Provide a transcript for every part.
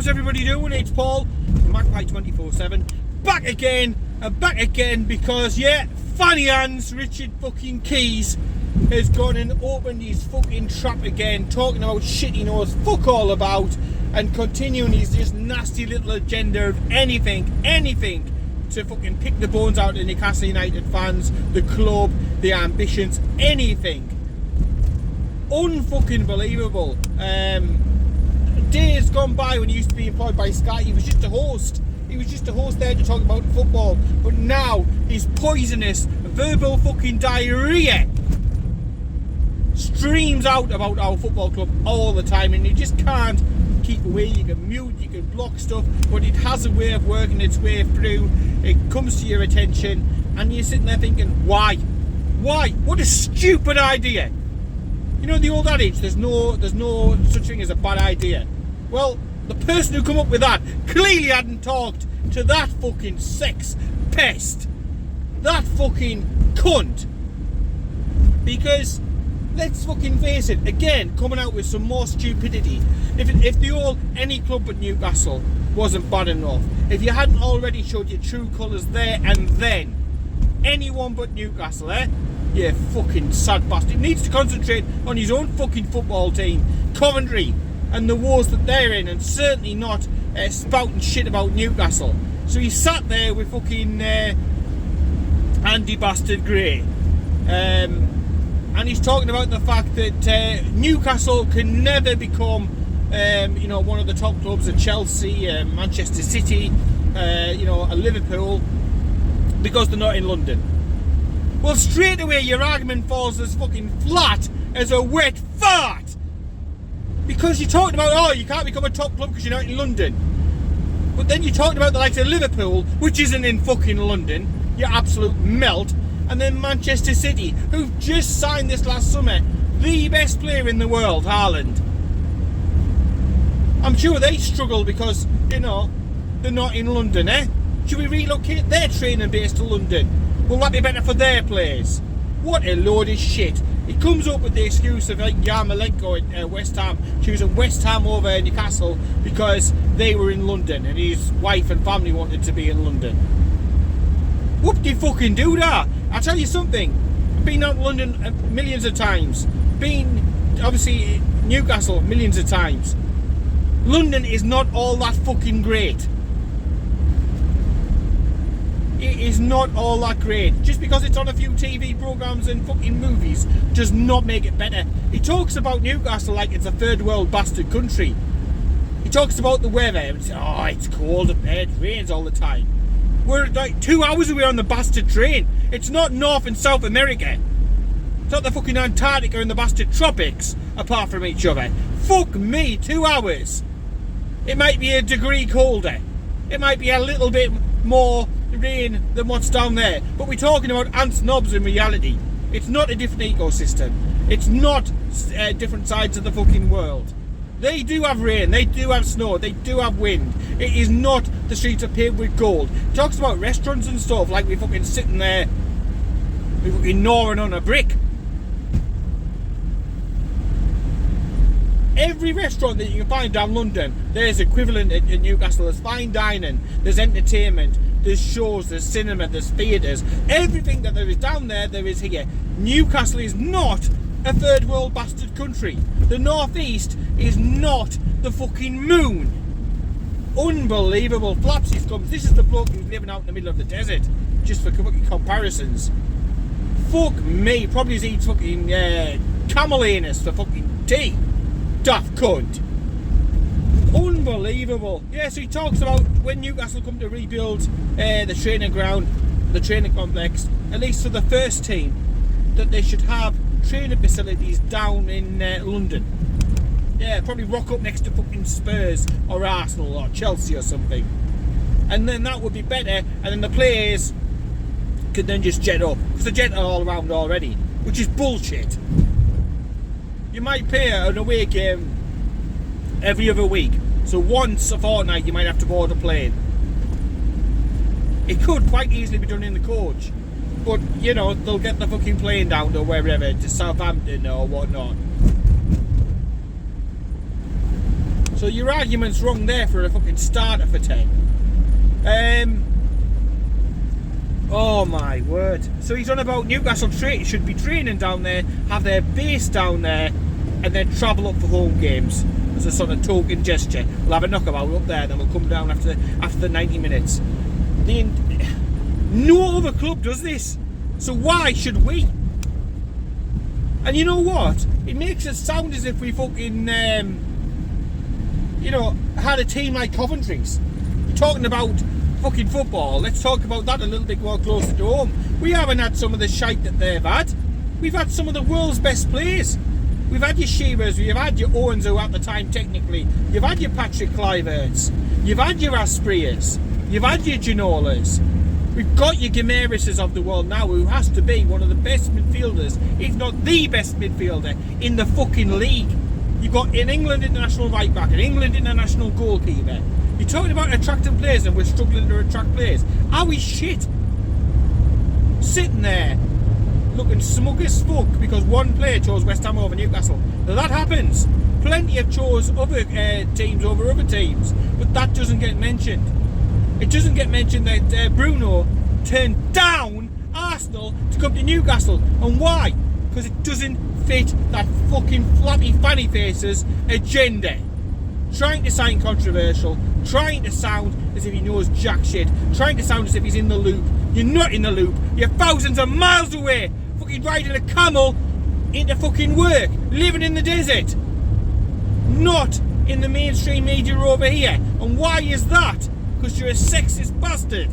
How's everybody doing? It's Paul from Magpie 24/7. Back again and back again because, yeah, Fanny Hands, Richard fucking Keys has gone and opened his fucking trap again, talking about shit he knows fuck all about and continuing his just nasty little agenda of anything to fucking pick the bones out of the Newcastle United fans, the club, the ambitions, anything. Unfucking believable. Days gone by when he used to be employed by Sky, he was just a host. He was just a host there to talk about football. But now, his poisonous, verbal fucking diarrhea streams out about our football club all the time, and you just can't keep away. You can mute, you can block stuff, but it has a way of working its way through. It comes to your attention, and you're sitting there thinking, why? Why? What a stupid idea! You know the old adage, there's no such thing as a bad idea. Well, the person who come up with that clearly hadn't talked to that fucking sex pest, that fucking cunt. Because let's fucking face it, again, coming out with some more stupidity. If the old any club but Newcastle wasn't bad enough, if you hadn't already showed your true colours there and then, anyone but Newcastle, you fucking sad bastard. He needs to concentrate on his own fucking football team, Coventry, and the wars that they're in, and certainly not spouting shit about Newcastle. So he sat there with fucking Andy Bastard Gray, and he's talking about the fact that Newcastle can never become one of the top clubs at Chelsea, Manchester City, a Liverpool, because they're not in London. Well, straight away your argument falls as fucking flat as a wet fart. Because you're talking about, oh, you can't become a top club because you're not in London. But then you're talking about the likes of Liverpool, which isn't in fucking London, you absolute melt. And then Manchester City, who've just signed this last summer the best player in the world, Haaland. I'm sure they struggle because, they're not in London, Should we relocate their training base to London? Will that be better for their players? What a load of shit. He comes up with the excuse of Yarmolenko at West Ham, choosing West Ham over Newcastle because they were in London and his wife and family wanted to be in London. Whoop-de-fucking-do that. I'll tell you something. I've been out in London millions of times. Been, obviously, Newcastle millions of times. London is not all that fucking great. It is not all that great. Just because it's on a few TV programmes and fucking movies does not make it better. He talks about Newcastle like it's a third world bastard country. He talks about the weather. It's cold up there, it rains all the time. We're like 2 hours away on the bastard train. It's not North and South America. It's not the fucking Antarctica and the bastard tropics apart from each other. Fuck me, 2 hours. It might be a degree colder. It might be a little bit more rain than what's down there, but we're talking about ants and knobs in reality. It's not a different ecosystem. It's not different sides of the fucking world. They do have rain, they do have snow, they do have wind. It is not the streets are paved with gold. It talks about restaurants and stuff like we're fucking sitting there, we're fucking gnawing on a brick. Every restaurant that you can find down London, there's equivalent in Newcastle. There's fine dining, there's entertainment, there's shows, there's cinema, there's theatres. Everything that there is down there, there is here. Newcastle is not a third world bastard country. The northeast is not the fucking moon. Unbelievable. Flapsies comes. This is the bloke who's living out in the middle of the desert. Just for fucking comparisons. Fuck me. Probably eats fucking camel anus for fucking tea. Daft cunt. Unbelievable. Yeah, so he talks about when Newcastle come to rebuild the training ground, the training complex, at least for the first team, that they should have training facilities down in London. Yeah, probably rock up next to fucking Spurs or Arsenal or Chelsea or something. And then that would be better, and then the players could then just jet up. Because they're jetting all around already, which is bullshit. You might pay an away game every other week. So once a fortnight you might have to board a plane. It could quite easily be done in the coach. But, they'll get the fucking plane down to wherever, to Southampton or whatnot. So your argument's wrong there for a fucking starter for 10. Oh my word. So he's on about Newcastle should be training down there, have their base down there, and then travel up for home games as a sort of token gesture. We'll have a knockabout up there, then we'll come down after the 90 minutes. No other club does this, so why should we? And you know what? It makes it sound as if we fucking, had a team like Coventry's. You're talking about fucking football. Let's talk about that a little bit more closer to home. We haven't had some of the shite that they've had. We've had some of the world's best players. We've had your Shearers, we've had your Owens, who at the time technically, you've had your Patrick Kluiverts, you've had your Asprias, you've had your Ginolas. We've got your Gamerises of the world now, who has to be one of the best midfielders, if not the best midfielder in the fucking league. You've got an England international right back, an England international goalkeeper. You're talking about attracting players and we're struggling to attract players. Are we shit? Sitting there looking smug as fuck because one player chose West Ham over Newcastle. Now that happens. Plenty have chose other teams over other teams, but that doesn't get mentioned. It doesn't get mentioned that Bruno turned down Arsenal to come to Newcastle. And why? Because it doesn't fit that fucking flappy fanny faces agenda. Trying to sound controversial, trying to sound as if he knows jack shit, trying to sound as if he's in the loop. You're not in the loop. You're thousands of miles away, fucking riding a camel into fucking work, living in the desert. Not in the mainstream media over here. And why is that? Because you're a sexist bastard.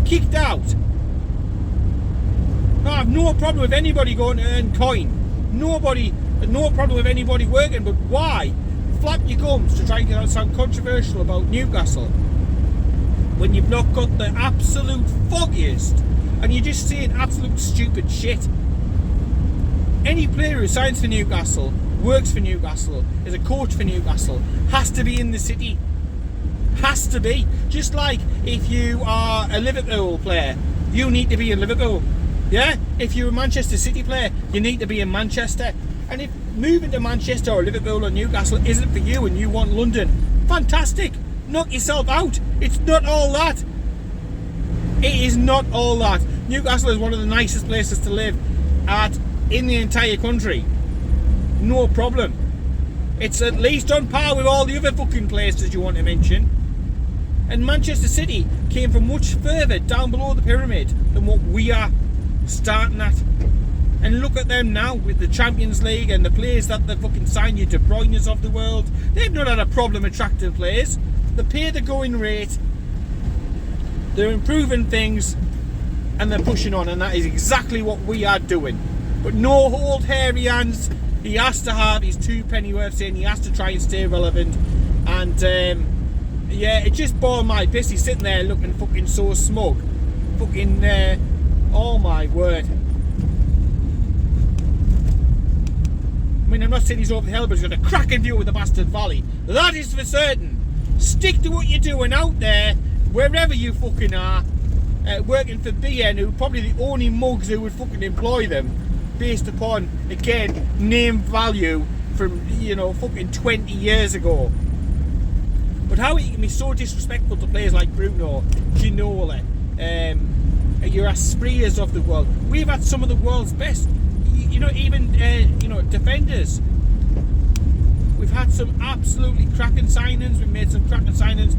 Kicked out. I have no problem with anybody going to earn coin. No problem with anybody working, but why flap your gums to try and sound controversial about Newcastle when you've not got the absolute foggiest and you're just saying absolute stupid shit? Any player who signs for Newcastle, works for Newcastle, is a coach for Newcastle, has to be in the city. Has to be. Just like if you are a Liverpool player, you need to be in Liverpool. Yeah? If you're a Manchester City player, you need to be in Manchester. And if moving to Manchester or Liverpool or Newcastle isn't for you and you want London, fantastic. Knock yourself out. It's not all that. It is not all that. Newcastle is one of the nicest places to live in the entire country. No problem. It's at least on par with all the other fucking places you want to mention. And Manchester City came from much further down below the pyramid than what we are starting at. And look at them now with the Champions League and the players that they fucking signed, your De Bruyne's of the world. They've not had a problem attracting players. They pay the going rate. They're improving things and they're pushing on, and that is exactly what we are doing. But no old hairy hands. He has to have his 2 pennyworths in. He has to try and stay relevant. And yeah, it just bored my piss. He's sitting there looking fucking so smug. Fucking oh my word. I mean, I'm not saying he's over the hill, but he's got a cracking view of the Bastard Valley. That is for certain. Stick to what you're doing out there, wherever you fucking are, working for BN, who probably the only mugs who would fucking employ them, based upon, again, name value from, fucking 20 years ago. But how you can be so disrespectful to players like Bruno, Ginola, your Asprias of the world. We've had some of the world's best. Even defenders. We've had some absolutely cracking signings. We've made some cracking signings,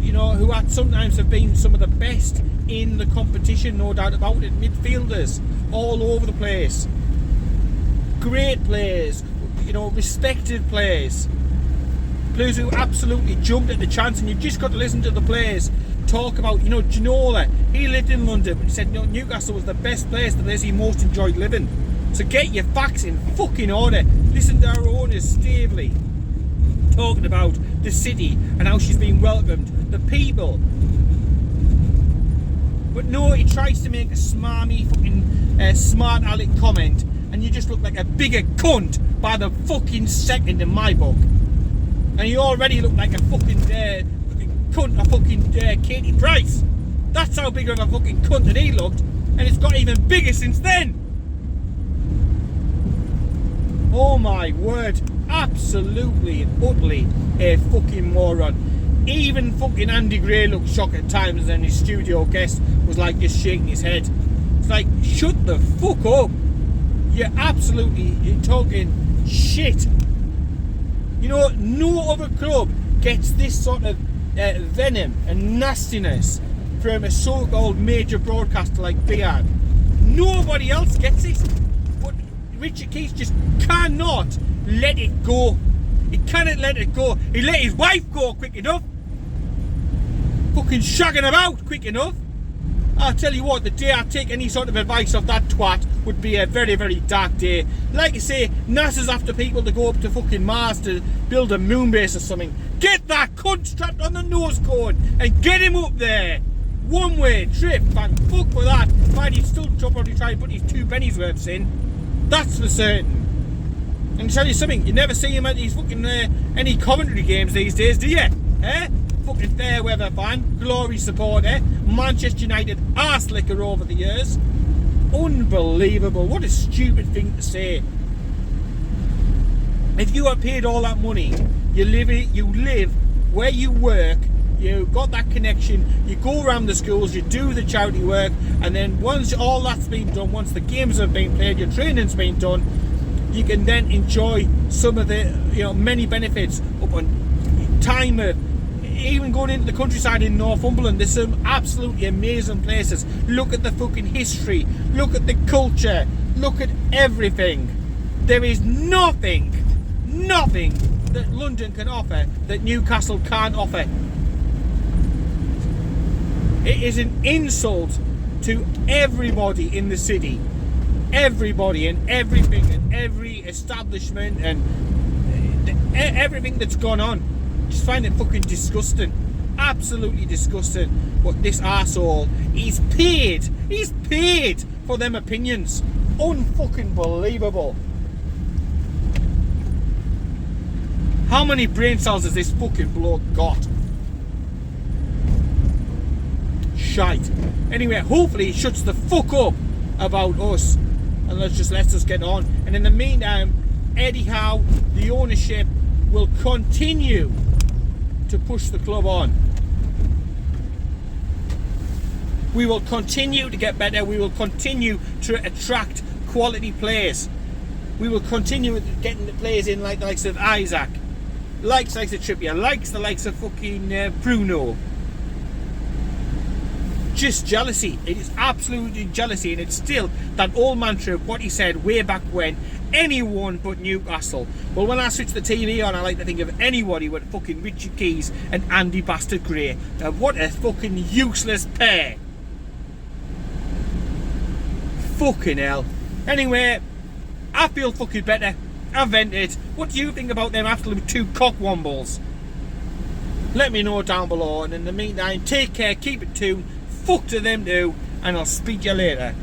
who sometimes have been some of the best in the competition, no doubt about it. Midfielders all over the place. Great players, respected players. Players who absolutely jumped at the chance, and you've just got to listen to the players talk about, Ginola. He lived in London, but he said Newcastle was the best place, the place he most enjoyed living. So get your facts in fucking order. Listen to our owners, Stavely, talking about the city and how she's been welcomed, the people. But no, he tries to make a smarmy fucking smart aleck comment, and you just look like a bigger cunt by the fucking second in my book. And you already look like a fucking cunt, a fucking Katie Price. That's how big of a fucking cunt that he looked, and it's got even bigger since then. Oh my word. absolutely and utterly a fucking moron. Even fucking Andy Gray looked shocked at times, and his studio guest was like just shaking his head. It's like, shut the fuck up. You're talking shit. You know, no other club gets this sort of venom and nastiness from a so-called major broadcaster like Beard. Nobody else gets it. But Richard Keys just cannot let it go. He cannot let it go. He let his wife go quick enough. Fucking shagging about quick enough. I'll tell you what, the day I take any sort of advice off that twat would be a very, very dark day. Like I say, NASA's after people to go up to fucking Mars to build a moon base or something. Get that cunt strapped on the nose cone and get him up there. One way trip, thank fuck for that. Might he'd still probably try and put his 2 pennies worths in. That's for certain. And to tell you something, you never see him at these fucking any commentary games these days, do you? Eh? Fucking fair weather fan, glory supporter, Manchester United arse licker over the years. Unbelievable. What a stupid thing to say. If you are paid all that money, you live where you work, you got that connection, you go around the schools, you do the charity work, and then once all that's been done, once the games have been played, your training's been done, you can then enjoy some of the many benefits up on time of even going into the countryside in Northumberland. There's some absolutely amazing places. Look at the fucking history, look at the culture, look at everything. There is nothing that London can offer that Newcastle can't offer. It is an insult to everybody in the city, everybody and everything and every establishment and everything that's gone on. Just find it fucking disgusting, absolutely disgusting. But this arsehole, he's paid for them opinions. Unfucking believable. How many brain cells has this fucking bloke got? Shite. Anyway, hopefully he shuts the fuck up about us and lets us get on. And in the meantime, Eddie Howe, the ownership, will continue to push the club on. We will continue to get better. We will continue to attract quality players. We will continue getting the players in like the likes of Isaac, likes of Trippier, the likes of fucking Bruno. Just jealousy. It is absolutely jealousy, and it's still that old mantra of what he said way back when: anyone but Newcastle. Well, when I switch the TV on, I like to think of anybody but fucking Richard Keys and Andy Bastard Gray. Now, what a fucking useless pair. Fucking hell. Anyway, I feel fucking better. I've vented. What do you think about them absolute 2 cockwombles? Let me know down below, and in the meantime, take care, keep it tuned. Fuck to them too, and I'll speak to you later.